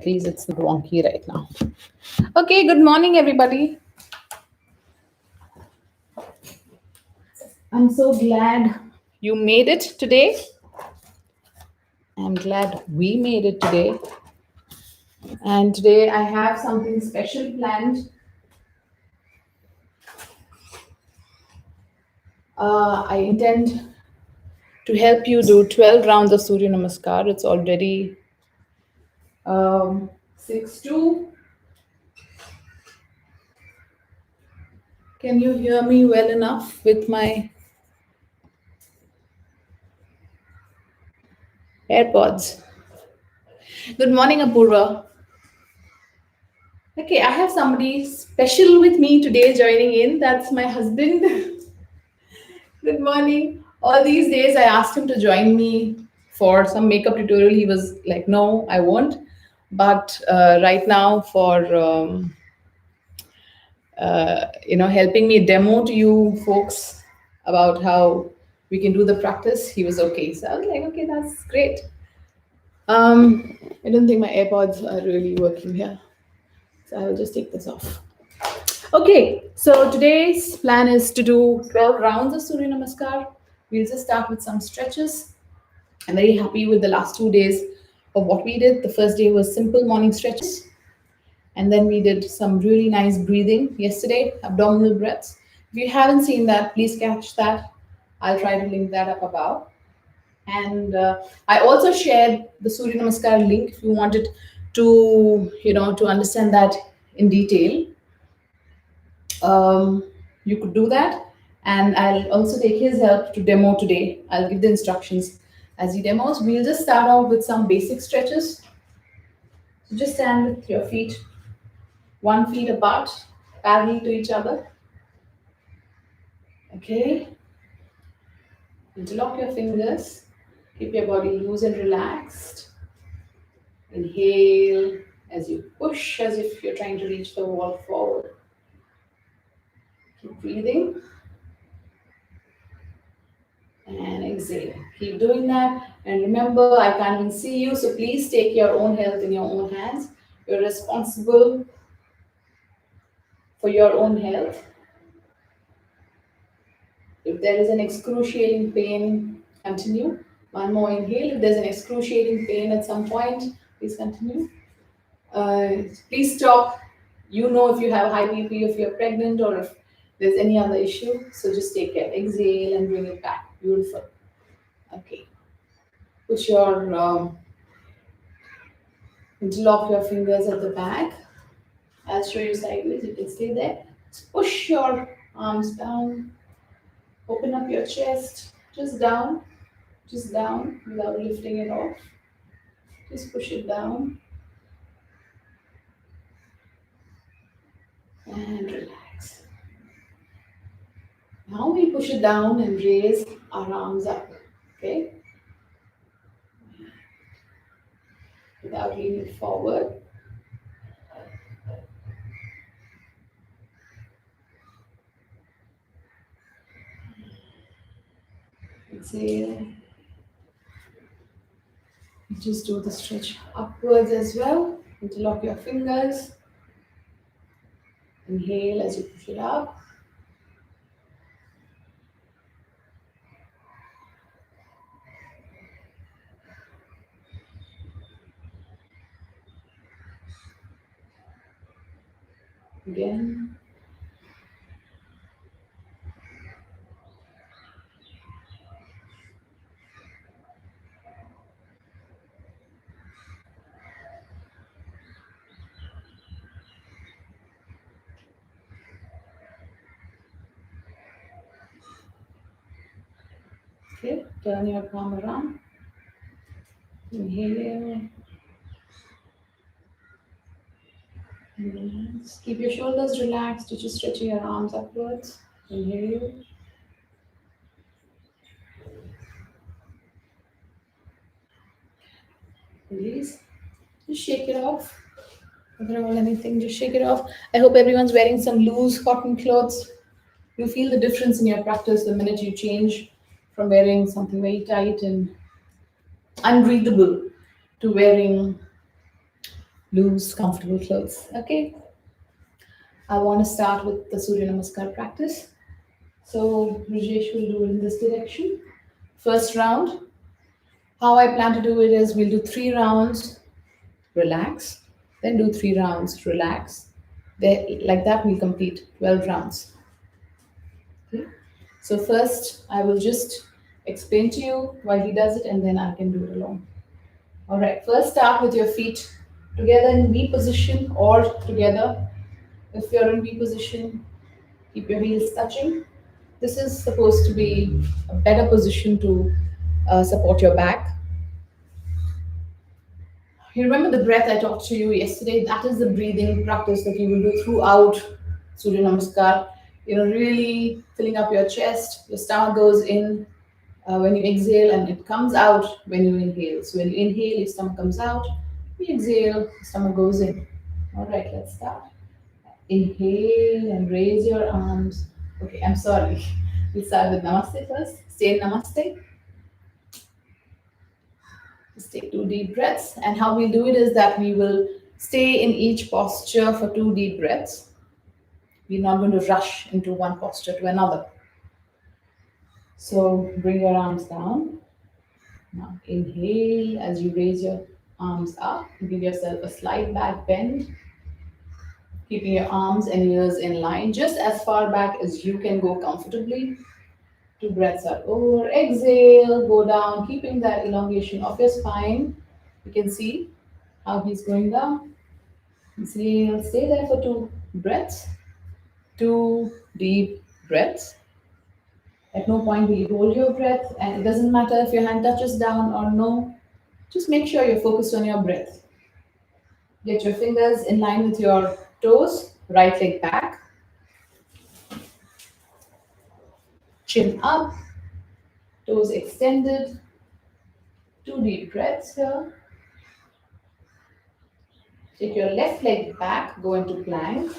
Please, it's wonky right now. Okay, good morning, everybody. I'm so glad you made it today. I'm glad we made it today. And today I have something special planned. I intend to help you do 12 rounds of Surya Namaskar. It's already 6:02. Can you hear me well enough with my AirPods? Good morning, Apurva. Okay, I have somebody special with me today joining in. That's my husband. Good morning. All these days, I asked him to join me for some makeup tutorial. He was like, "No, I won't." But right now, for helping me demo to you folks about how we can do the practice, he was okay. So I was like, "Okay, that's great." I don't think my AirPods are really working here, so I will just take this off. Okay, so today's plan is to do 12 rounds of Surya Namaskar. We'll just start with some stretches. I'm very happy with the last 2 days of what we did. The first day was simple morning stretches, and then we did some really nice breathing yesterday, abdominal breaths. If you haven't seen that, please catch that. I'll try to link that up above. And I also shared the Surya Namaskar link if you wanted to understand that in detail. um, you could do that, and I'll also take his help to demo today. I'll give the instructions as he demos. We'll just start off with some basic stretches. So just stand with your feet 1 feet apart, parallel to each other. Okay, interlock your fingers, keep your body loose and relaxed. Inhale as you push as if you're trying to reach the wall forward. Keep breathing. And exhale. Keep doing that. And remember, I can't even see you, so please take your own health in your own hands. You're responsible for your own health. If there is an excruciating pain, continue. One more inhale. If there's an excruciating pain at some point, please continue. Please stop. You know if you have high BP, if you're pregnant, or if there's any other issue. So just take care. Exhale and bring it back. Beautiful. Okay. Put your interlock your fingers at the back. I'll show you sideways. You can stay there. Just push your arms down. Open up your chest. Just down without lifting it off. Just push it down and relax. Now we push it down and raise our arms up. Okay? Without leaning forward. Exhale. Just do the stretch upwards as well. Interlock your fingers. Inhale as you push it up. Again. Okay, turn your palm around. Inhale. And relax. Keep your shoulders relaxed. You're just stretching your arms upwards. Inhale. Release. Just shake it off. Don't roll anything, just shake it off. I hope everyone's wearing some loose cotton clothes. You feel the difference in your practice the minute you change from wearing something very tight and unbreathable to wearing loose, comfortable clothes. Okay, I want to start with the Surya Namaskar practice. So, Brijesh will do it in this direction. First round, how I plan to do it is we'll do 3 rounds, relax, then do 3 rounds, relax. Then, like that, we'll complete 12 rounds. Okay? So, first, I will just explain to you why he does it and then I can do it alone. All right, first start with your feet together in V position or together. If you're in V position, keep your heels touching. This is supposed to be a better position to support your back. You remember the breath I talked to you yesterday? That is the breathing practice that you will do throughout Surya Namaskar. Really filling up your chest, your stomach goes in when you exhale and it comes out when you inhale. So when you inhale, your stomach comes out. When you exhale, your stomach goes in. All right, let's start. Inhale and raise your arms. Okay, I'm sorry. We'll start with Namaste first. Stay in Namaste. Just take 2 deep breaths. And how we'll do it is that we will stay in each posture for 2 deep breaths. We're not going to rush into one posture to another. So bring your arms down. Now inhale as you raise your arms up. Give yourself a slight back bend. Keeping your arms and ears in line, just as far back as you can go comfortably. 2 breaths are over. Exhale, go down, keeping that elongation of your spine. You can see how he's going down. Exhale, stay there for 2 breaths. 2 deep breaths. At no point will you hold your breath, and it doesn't matter if your hand touches down or no. Just make sure you're focused on your breath. Get your fingers in line with your toes, right leg back, chin up, toes extended. 2 deep breaths here. Take your left leg back, go into plank.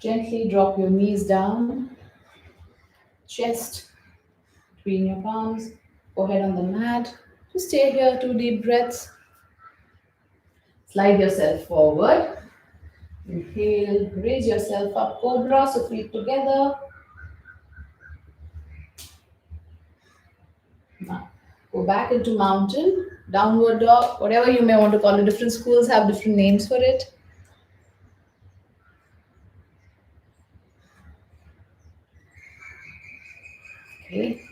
Gently drop your knees down, chest between your palms, forehead on the mat. Just stay here, 2 deep breaths. Slide yourself forward. Inhale, raise yourself up, cobra, so feet together. Now, go back into mountain, downward dog, whatever you may want to call it. Different schools have different names for it. Okay.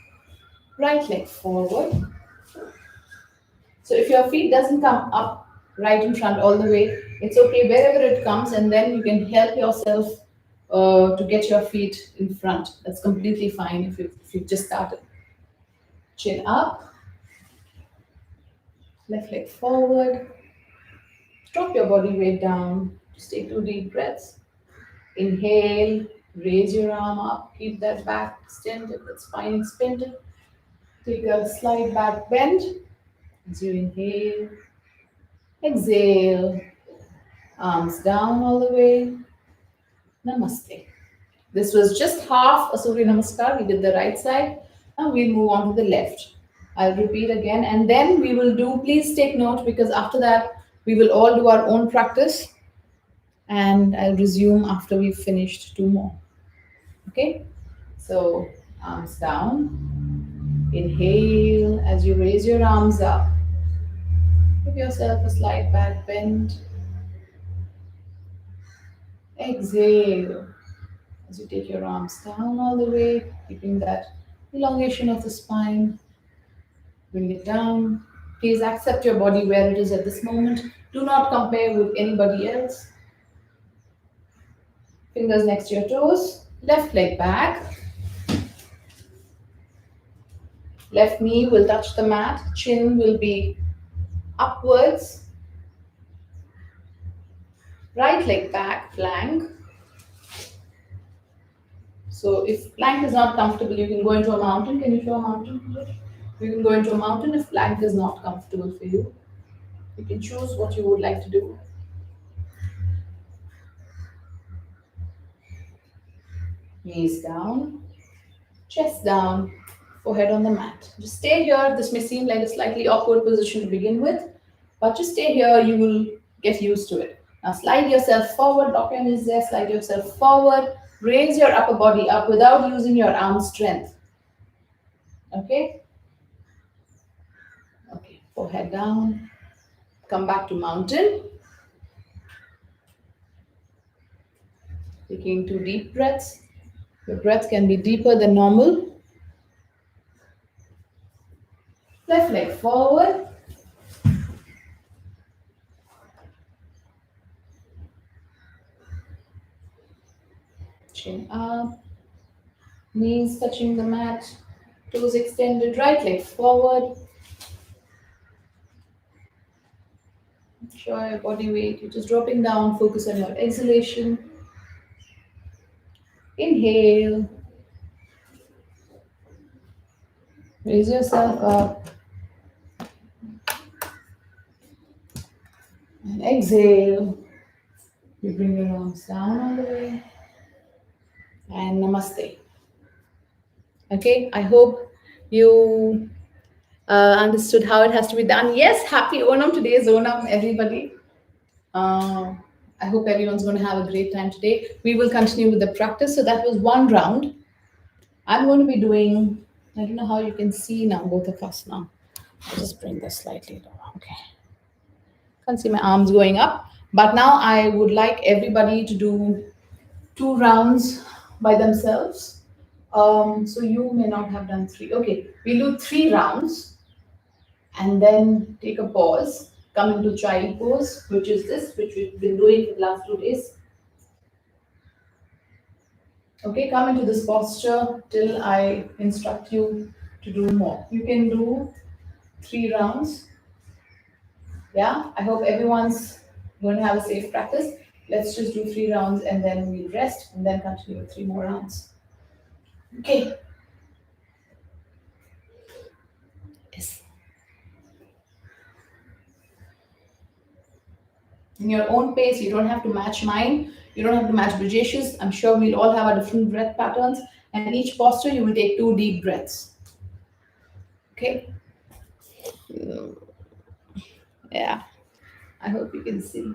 Right leg forward. So if your feet doesn't come up right in front all the way, it's okay wherever it comes, and then you can help yourself to get your feet in front. That's completely fine if you just started. Chin up, left leg forward. Drop your body weight down. Just take 2 deep breaths. Inhale, raise your arm up. Keep that back extended, that spine expanded. Take a slight back bend as you inhale. Exhale, arms down all the way. Namaste. This was just half a Surya Namaskar. We did the right side. Now we'll move on to the left. I'll repeat again and then we will do, please take note because after that we will all do our own practice and I'll resume after we've finished 2 more. Okay? So arms down. Inhale as you raise your arms up. Give yourself a slight back bend. Exhale as you take your arms down all the way, keeping that elongation of the spine. Bring it down. Please accept your body where it is at this moment. Do not compare with anybody else. Fingers next to your toes. Left leg back. Left knee will touch the mat. Chin will be upwards. Right leg back, plank. So if plank is not comfortable, you can go into a mountain. Can you show a mountain? You can go into a mountain if plank is not comfortable for you. You can choose what you would like to do. Knees down, chest down, forehead on the mat. Just stay here. This may seem like a slightly awkward position to begin with, but just stay here. You will get used to it. Now slide yourself forward. Lock your knees there. Slide yourself forward. Raise your upper body up without using your arm strength. Okay? Okay. Forehead down. Come back to mountain. Taking 2 deep breaths. Your breath can be deeper than normal. Left leg forward. Chin up. Knees touching the mat. Toes extended. Right leg forward. Show your body weight. You're just dropping down. Focus on your exhalation. Inhale. Raise yourself up. And exhale. You bring your arms down all the way. And namaste. Okay, I hope you understood how it has to be done. Yes, happy Onam. Today is Onam, everybody. I hope everyone's going to have a great time today. We will continue with the practice. So that was one round. I'm going to be doing, I don't know how you can see now, both of us now. I'll just bring this slightly lower. Okay. Can't see my arms going up. But now I would like everybody to do 2 rounds by themselves. So you may not have done 3. Okay, we'll do 3 rounds and then take a pause. Come into child pose, which is this, which we've been doing for the last 2 days. Okay, come into this posture till I instruct you to do more. You can do 3 rounds. Yeah, I hope everyone's going to have a safe practice. Let's just do 3 rounds and then we'll rest and then continue with 3 more rounds. Okay. Yes. In your own pace, you don't have to match mine. You don't have to match Brijesh's. I'm sure we'll all have our different breath patterns. And each posture, you will take 2 deep breaths. Okay? Yeah. I hope you can see.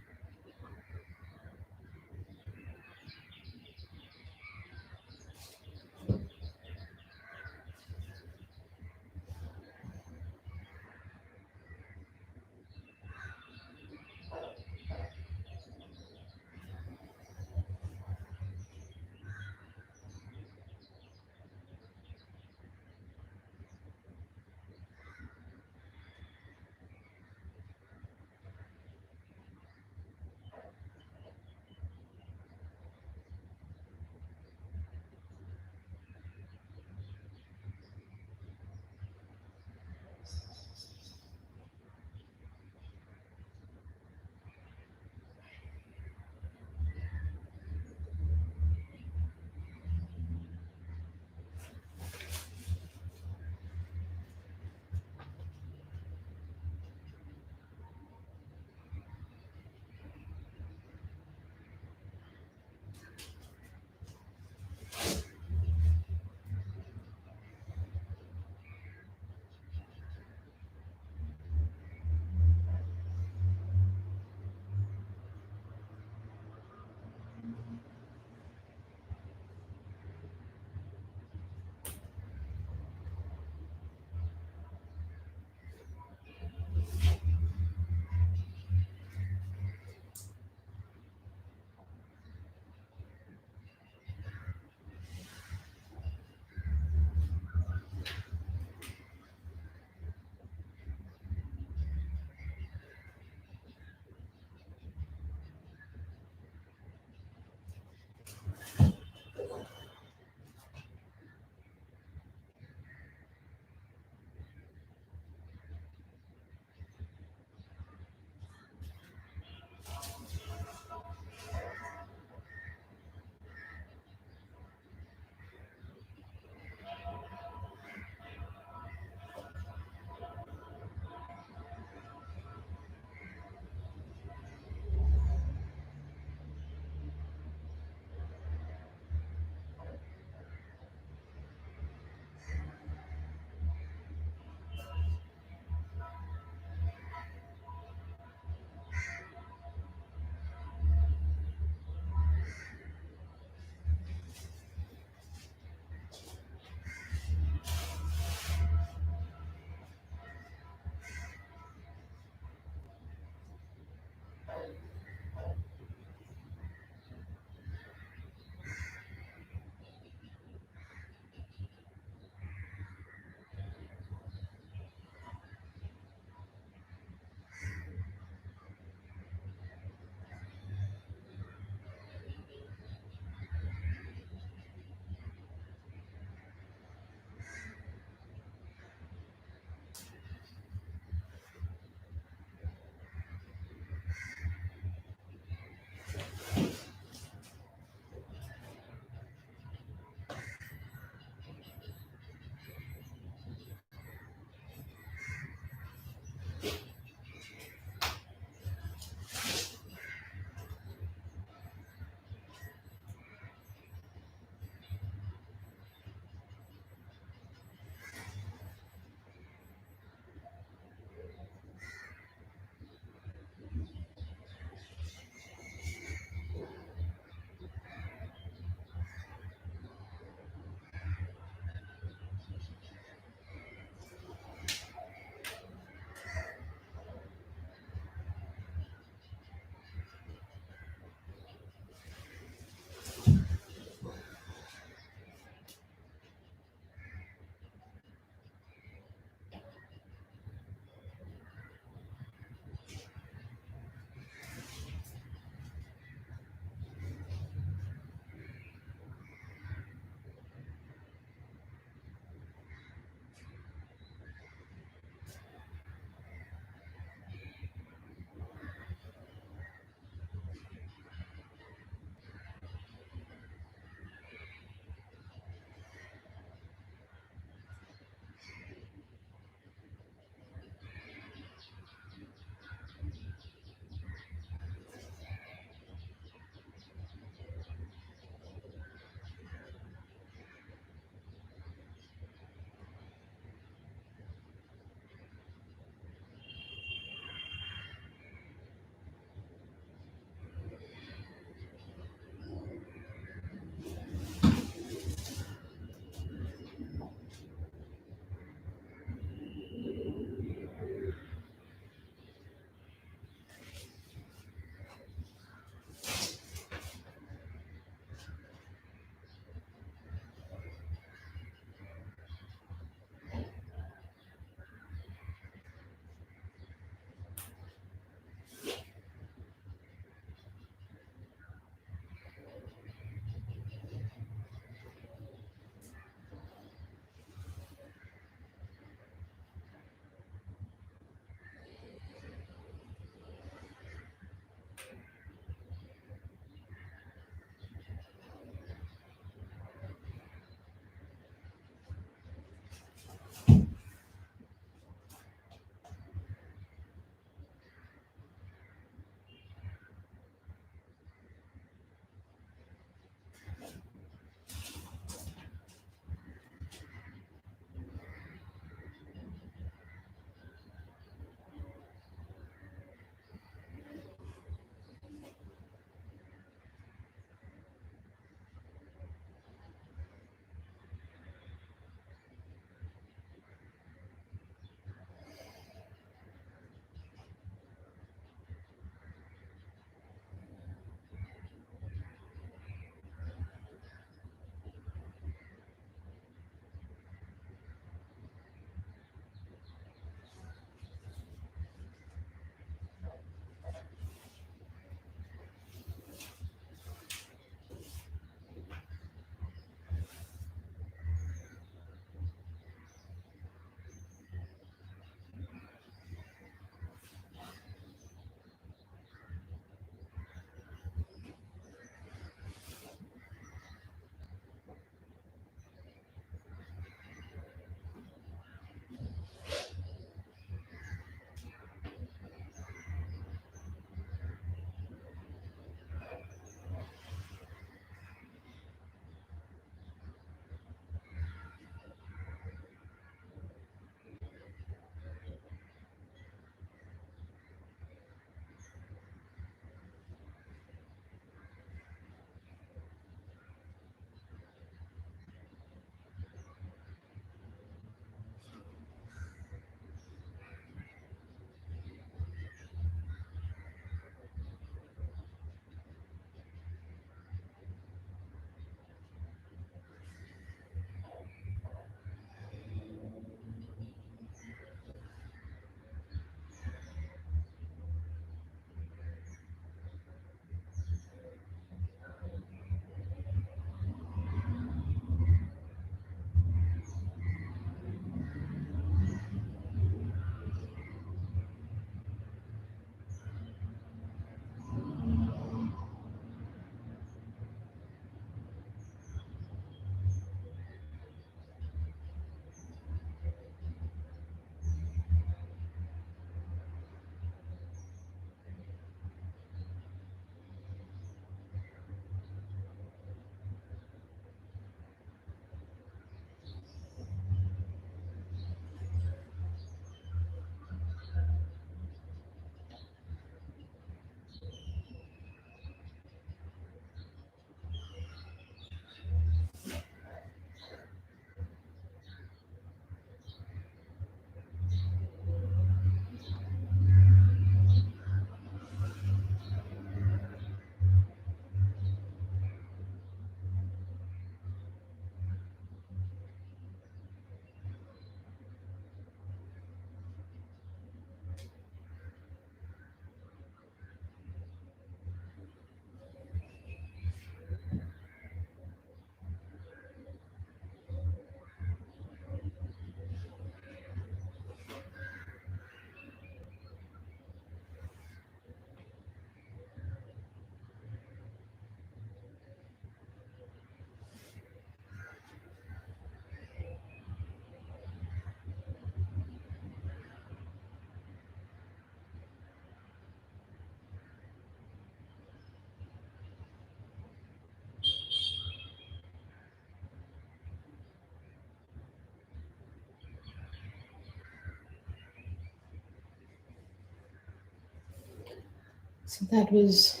So that was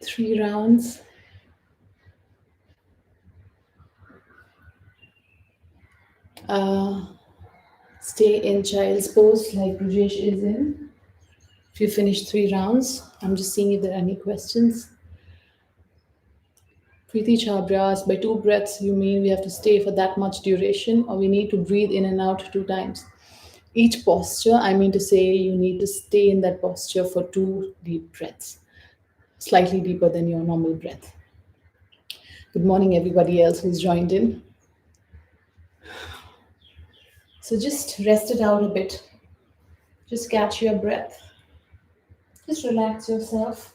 3 rounds. Uh, Stay in child's pose like Brijesh is in. If you finish 3 rounds, I'm just seeing if there are any questions. Preeti Chabria asked, by 2 breaths, you mean we have to stay for that much duration or we need to breathe in and out 2 times? Each posture, I mean to say, you need to stay in that posture for 2 deep breaths, slightly deeper than your normal breath. Good morning, everybody else who's joined in. So just rest it out a bit. Just catch your breath. Just relax yourself.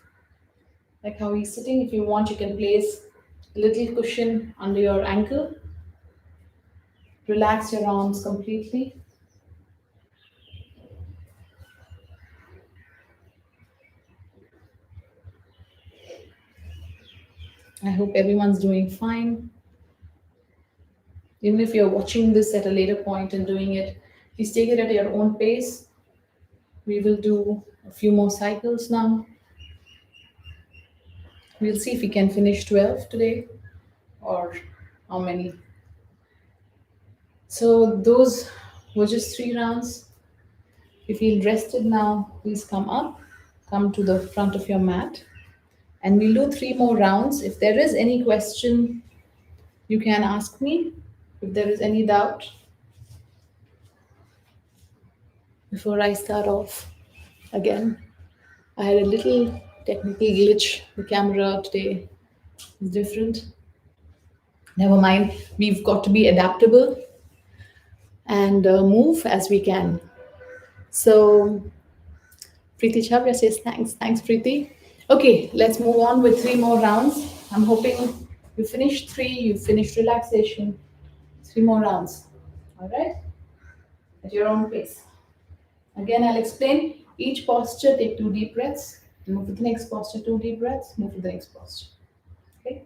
Like how he's sitting. If you want, you can place a little cushion under your ankle. Relax your arms completely. I hope everyone's doing fine. Even if you're watching this at a later point and doing it, please take it at your own pace. We will do a few more cycles now. We'll see if we can finish 12 today or how many. So, those were just 3 rounds. If you feel rested now, please come up, come to the front of your mat, and we'll do 3 more rounds. If there is any question, you can ask me. If there is any doubt before I start off again. I had a little technical glitch. The camera today is different. Never mind. We've got to be adaptable and move as we can. So, Preeti Chavra says thanks. Thanks, Preeti. Okay, let's move on with 3 more rounds. I'm hoping you finished 3, you finished relaxation. 3 more rounds. All right? At your own pace. Again, I'll explain. Each posture, take 2 deep breaths. Move to the next posture, 2 deep breaths. Move to the next posture. Okay?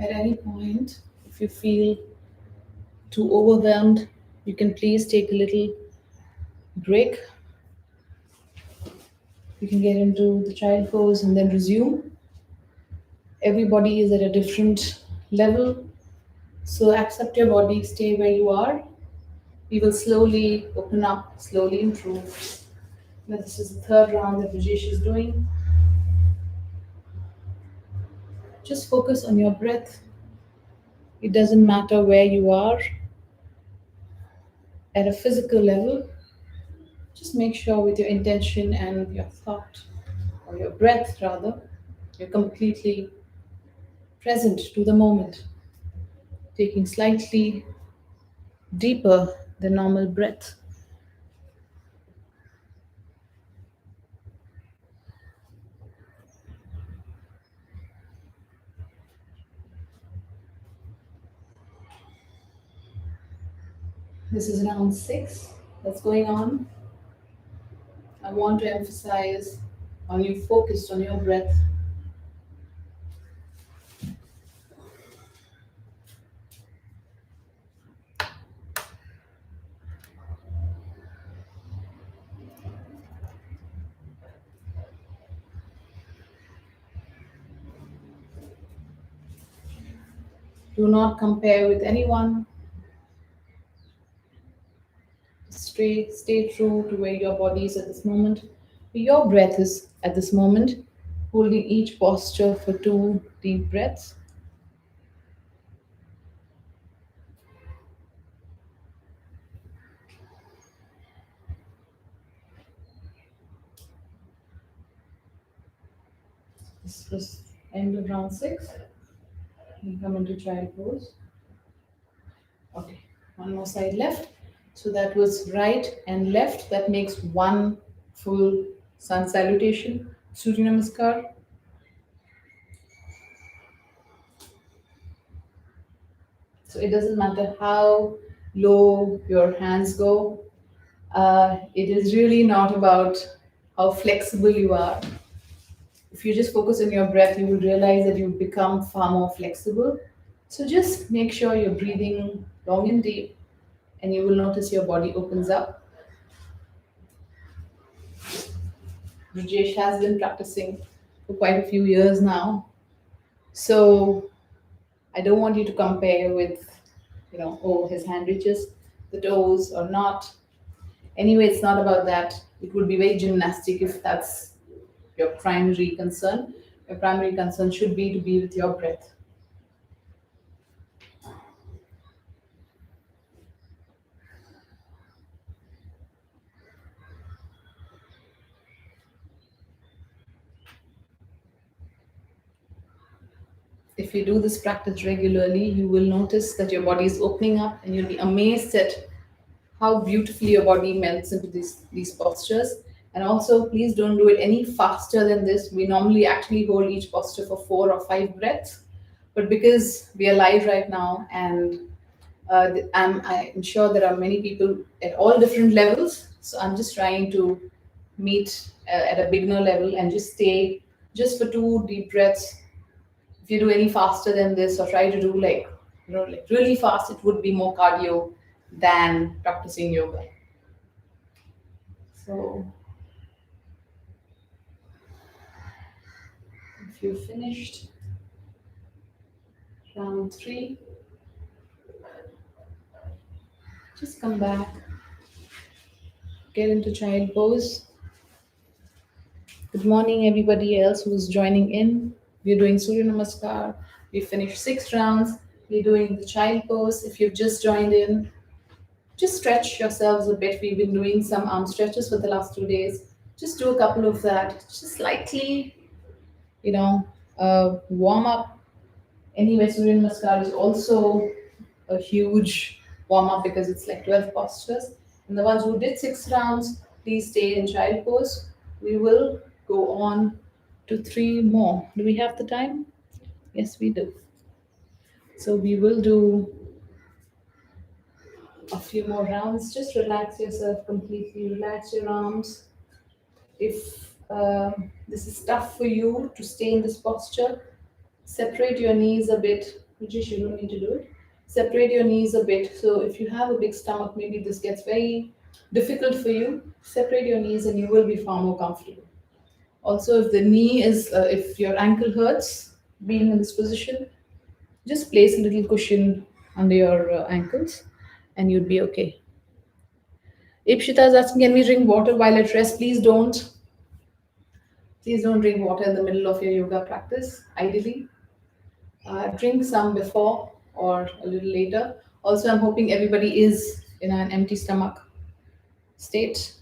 At any point, if you feel too overwhelmed, you can please take a little break. You can get into the child pose and then resume. Everybody is at a different level, so accept your body, stay where you are. We will slowly open up, slowly improve. Now, this is the third round that Brijesh is doing. Just focus on your breath. It doesn't matter where you are at a physical level. Just make sure with your intention and your thought, or your breath rather, you're completely present to the moment, taking slightly deeper than normal breath. This is round six that's going on. I want to emphasize on you focused on your breath. Do not compare with anyone. Stay true to where your body is at this moment, where your breath is at this moment, holding each posture for two deep breaths. This was end of round six. We come into child pose. Okay, one more side left. So that was right and left. That makes one full sun salutation. Surya namaskar. So it doesn't matter how low your hands go. It is really not about how flexible you are. If you just focus on your breath, you will realize that you become far more flexible. So just make sure you're breathing long and deep, and you will notice your body opens up. Brijesh has been practicing for quite a few years now. So I don't want you to compare with, oh, his hand reaches the toes or not. Anyway, it's not about that. It would be very gymnastic if that's your primary concern. Your primary concern should be to be with your breath. If you do this practice regularly, you will notice that your body is opening up, and you'll be amazed at how beautifully your body melts into these postures. And also, please don't do it any faster than this. We normally actually hold each posture for 4 or 5 breaths, but because we are live right now, and I'm sure there are many people at all different levels, so I'm just trying to meet at a beginner level and just stay just for 2 deep breaths. If you do any faster than this, or try to do like really fast, it would be more cardio than practicing yoga. So if you finished round three, just come back, get into child pose. Good morning, everybody else who's joining in. We're doing Surya Namaskar. We finished 6 rounds. We're doing the child pose. If you've just joined in, just stretch yourselves a bit. We've been doing some arm stretches for the last 2 days. Just do a couple of that. Just slightly, warm up. Anyway, Surya Namaskar is also a huge warm up because it's like 12 postures. And the ones who did 6 rounds, please stay in child pose. We will go on to 3 more. Do we have the time? Yes, we do. So we will do a few more rounds. Just relax yourself completely, relax your arms. If this is tough for you to stay in this posture, separate your knees a bit Brijesh, you don't need to do it. Separate your knees a bit. So if you have a big stomach, maybe this gets very difficult for you. Separate your knees and you will be far more comfortable. Also, if the knee is, if your ankle hurts, being in this position, just place a little cushion under your ankles and you'd be okay. Ipshita is asking, can we drink water while at rest? Please don't. Please don't drink water in the middle of your yoga practice, ideally. Drink some before or a little later. Also, I'm hoping everybody is in an empty stomach state.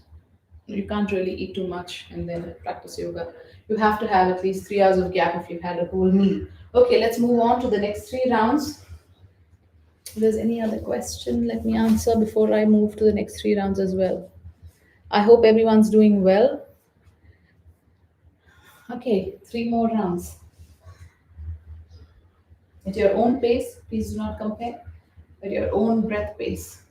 You can't really eat too much and then practice yoga. You have to have at least 3 hours of gap if you've had a whole meal. Okay, let's move on to the next three rounds. If there's any other question, let me answer before I move to the next three rounds as well. I hope everyone's doing well. Okay, three more rounds. At your own pace, please do not compare. At your own breath pace.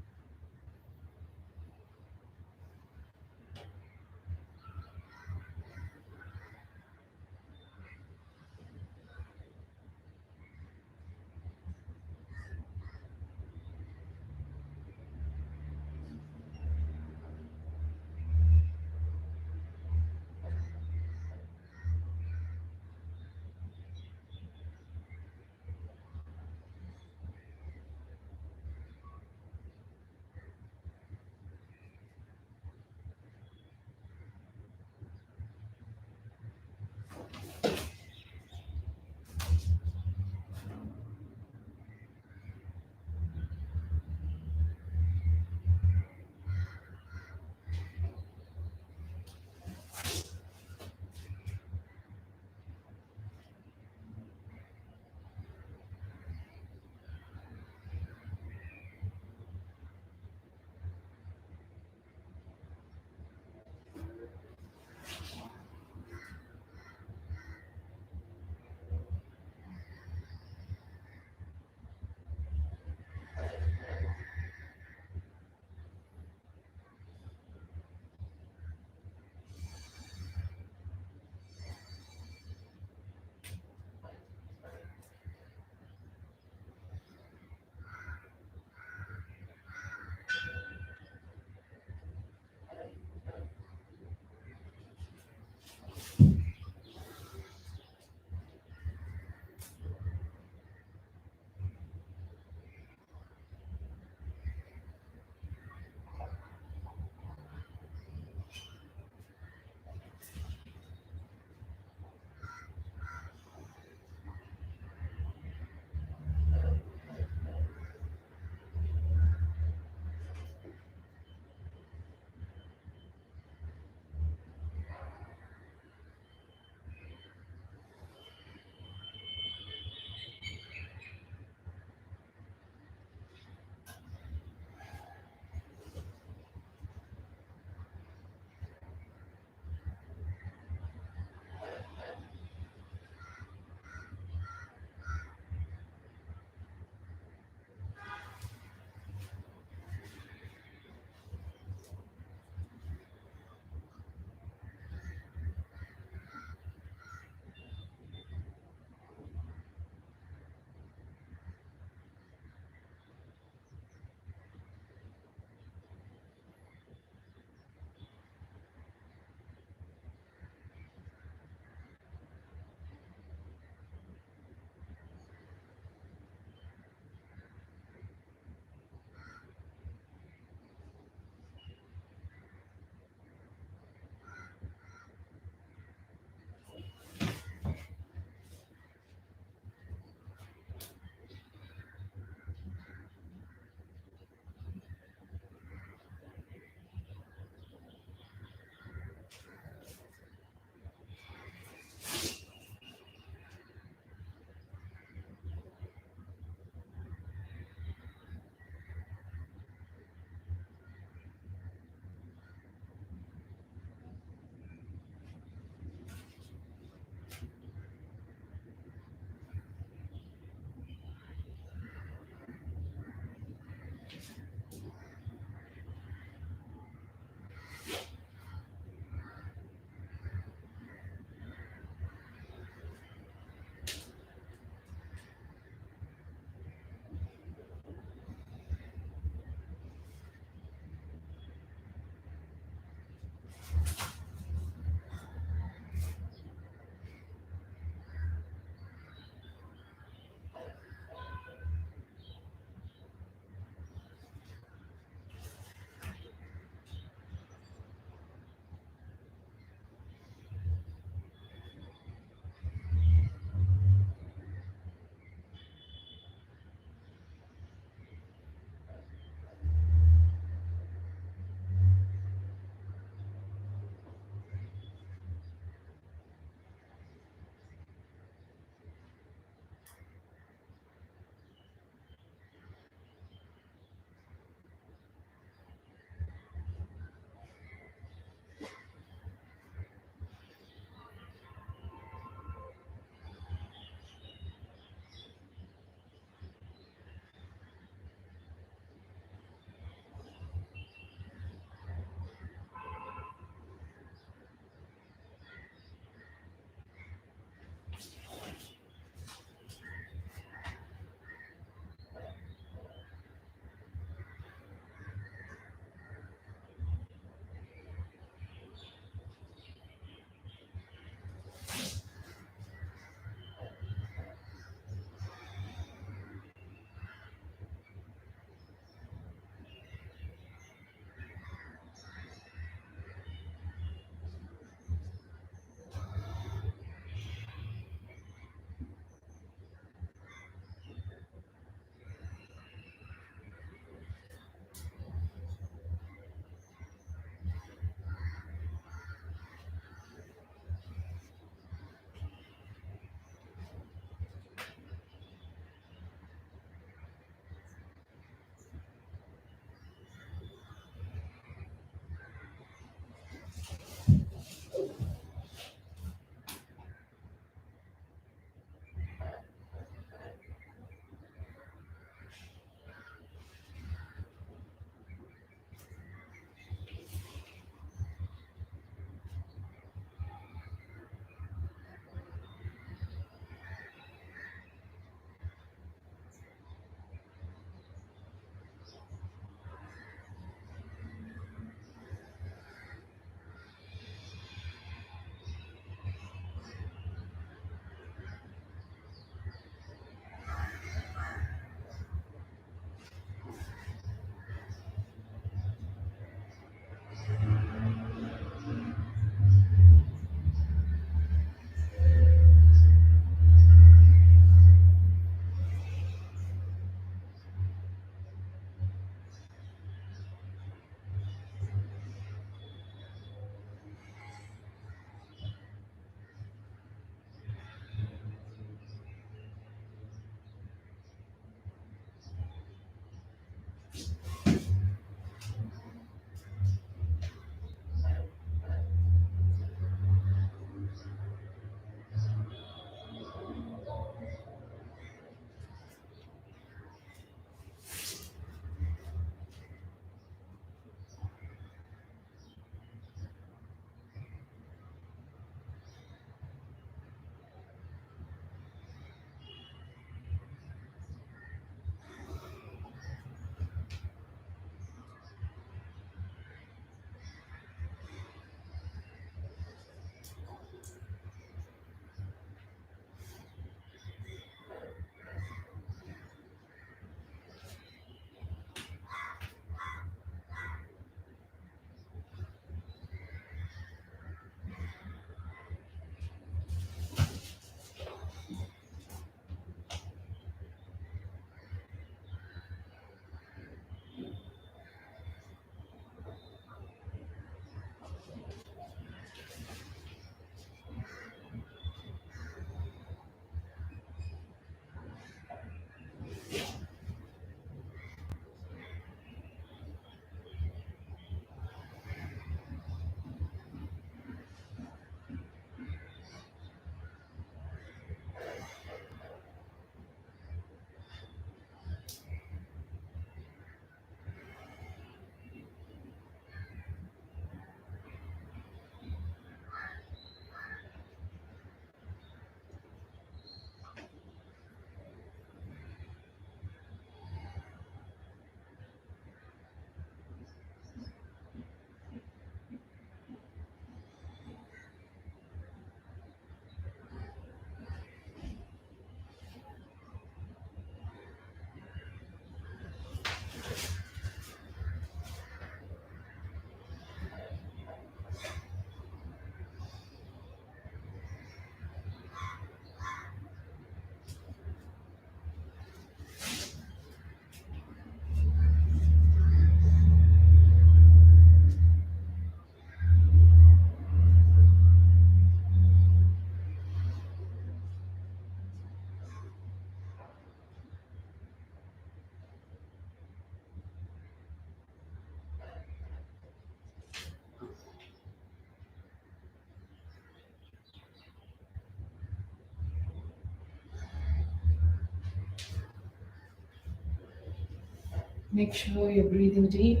Make sure you're breathing deep.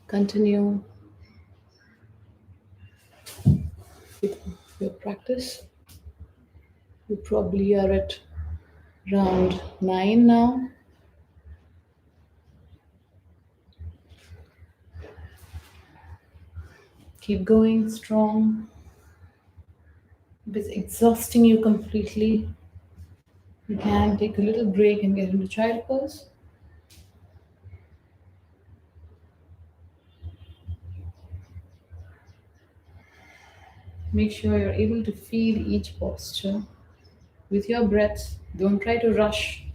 Continue with your practice. You probably are at round 9 now. Keep going strong. If it's exhausting you completely, you can take a little break and get into child pose. Make sure you're able to feel each posture with your breath. Don't try to rush,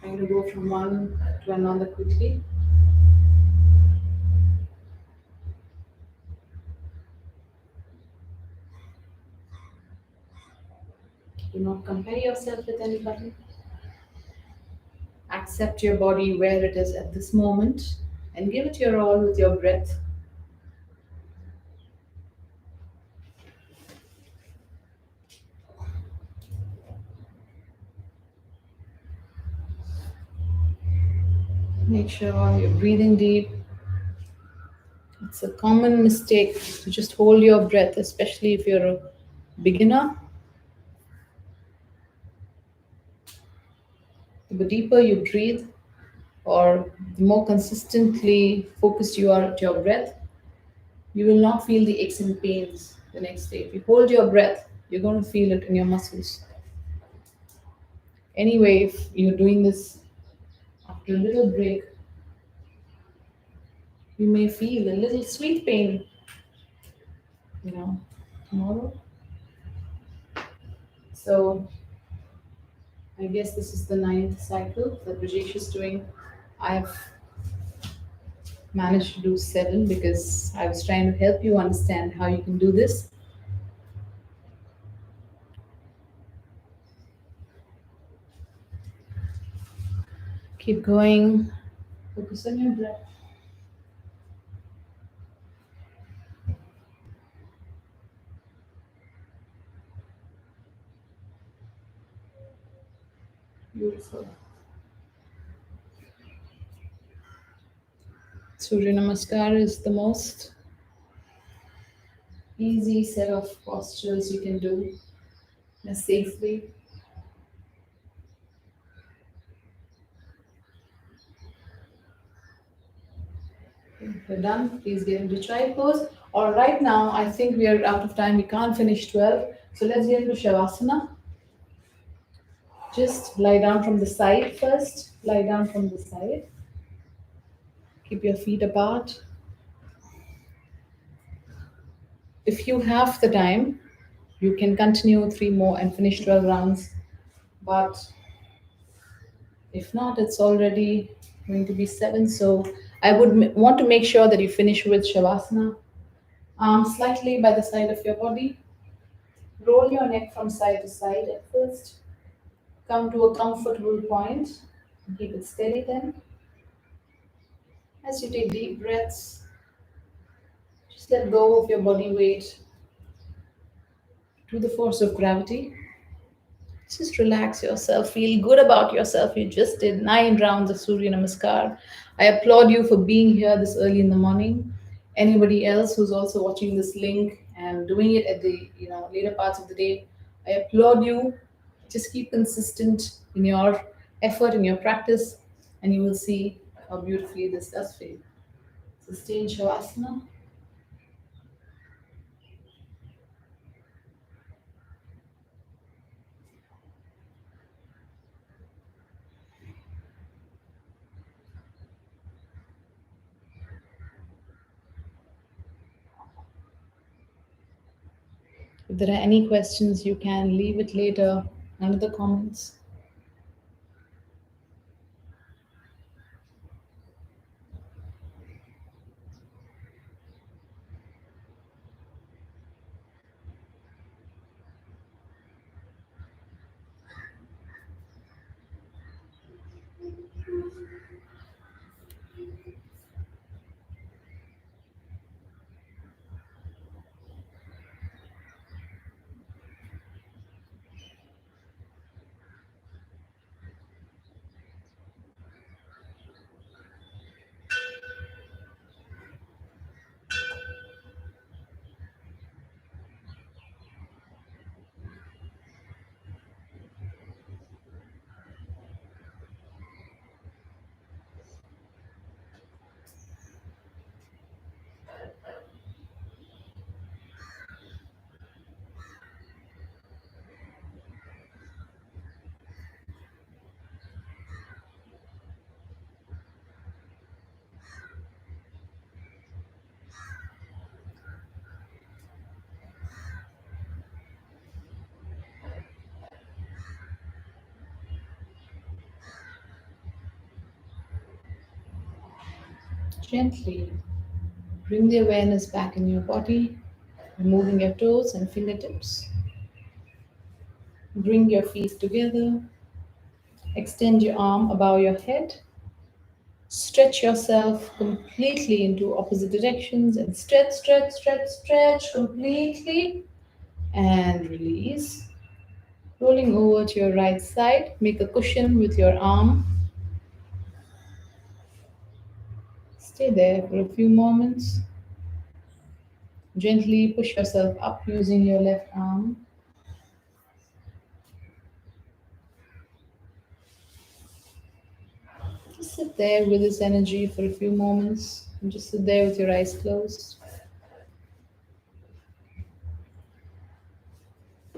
trying to go from one to another quickly. Do not compare yourself with anybody. Accept your body where it is at this moment and give it your all with your breath. Make sure you're breathing deep. It's a common mistake to just hold your breath, especially if you're a beginner. The deeper you breathe, or the more consistently focused you are at your breath, you will not feel the aches and pains the next day. If you hold your breath, you're going to feel it in your muscles. Anyway, if you're doing this after a little break, you may feel a little sweet pain, you know, tomorrow. So I guess this is the ninth cycle that Brijesh is doing. I've managed to do seven because I was trying to help you understand how you can do this. Keep going. Focus on your breath. Beautiful. Surya Namaskar is the most easy set of postures you can do safely. If you're done, please get into child pose. Or right now, I think we are out of time. We can't finish 12. So let's get into Shavasana. Just lie down from the side first. Lie down from the side. Keep your feet apart. If you have the time, you can continue three more and finish 12 rounds. But if not, it's already going to be seven. So I would want to make sure that you finish with Shavasana. Arms slightly by the side of your body. Roll your neck from side to side at first. Come to a comfortable point. Keep it steady then. As you take deep breaths, just let go of your body weight to the force of gravity. Just relax yourself. Feel good about yourself. You just did 9 rounds of Surya Namaskar. I applaud you for being here this early in the morning. Anybody else who's also watching this link and doing it at the later parts of the day, I applaud you. Just keep consistent in your effort, in your practice, and you will see how beautifully this does for you. Sustain Shavasana. If there are any questions, you can leave it later under the comments. Gently bring the awareness back in your body, moving your toes and fingertips. Bring your feet together. Extend your arm above your head. Stretch yourself completely into opposite directions and stretch, stretch, stretch, stretch completely and release. Rolling over to your right side, make a cushion with your arm. Stay there for a few moments. Gently push yourself up using your left arm. Just sit there with this energy for a few moments and just sit there with your eyes closed.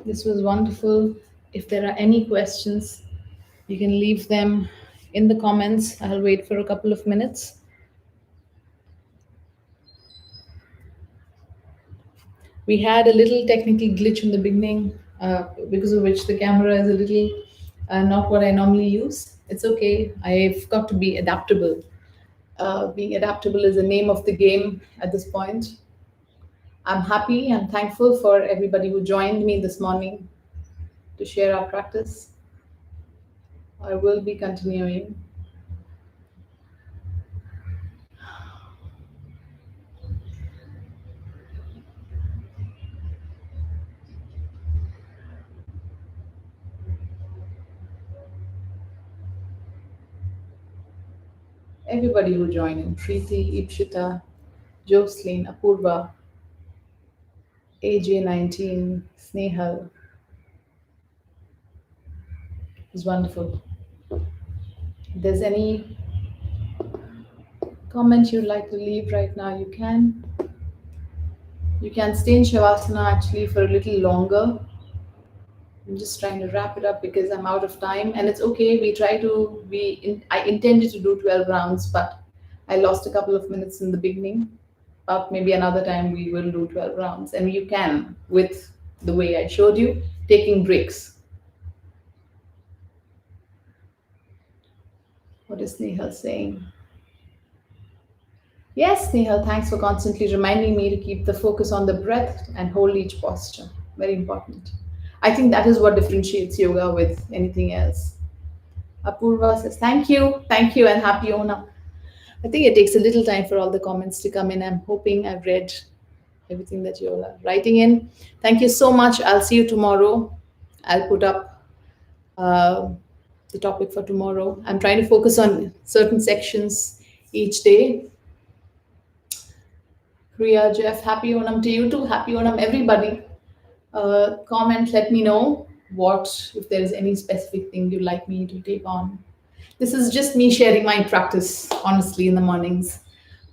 This was wonderful. If there are any questions, you can leave them in the comments. I'll wait for a couple of minutes. We had a little technical glitch in the beginning, because of which the camera is a little not what I normally use. It's okay. I've got to be adaptable. Being adaptable is the name of the game at this point. I'm happy and thankful for everybody who joined me this morning to share our practice. I will be continuing. Everybody who joined in: Preeti, Ipshita, Jocelyn, Apurva, AJ19, Snehal. It was wonderful. If there's any comment you'd like to leave right now, you can. You can stay in Shavasana actually for a little longer. I'm just trying to wrap it up because I'm out of time, and it's okay. We try to I intended to do 12 rounds, but I lost a couple of minutes in the beginning. But maybe another time we will do 12 rounds, and you can, with the way I showed you, taking breaks. What is Nehal saying? Yes, Nehal, thanks for constantly reminding me to keep the focus on the breath and hold each posture. Very important. I think that is what differentiates yoga with anything else. Apurva says, thank you, and happy Onam. I think it takes a little time for all the comments to come in. I'm hoping I've read everything that you're writing in. Thank you so much. I'll see you tomorrow. I'll put up uh, the topic for tomorrow. I'm trying to focus on certain sections each day. Priya, Jeff, happy Onam to you too. Happy Onam, everybody. Comment, let me know if there's any specific thing you'd like me to take on. This is just me sharing my practice, honestly, in the mornings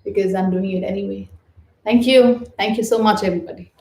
because I'm doing it anyway. Thank you. Thank you so much, everybody.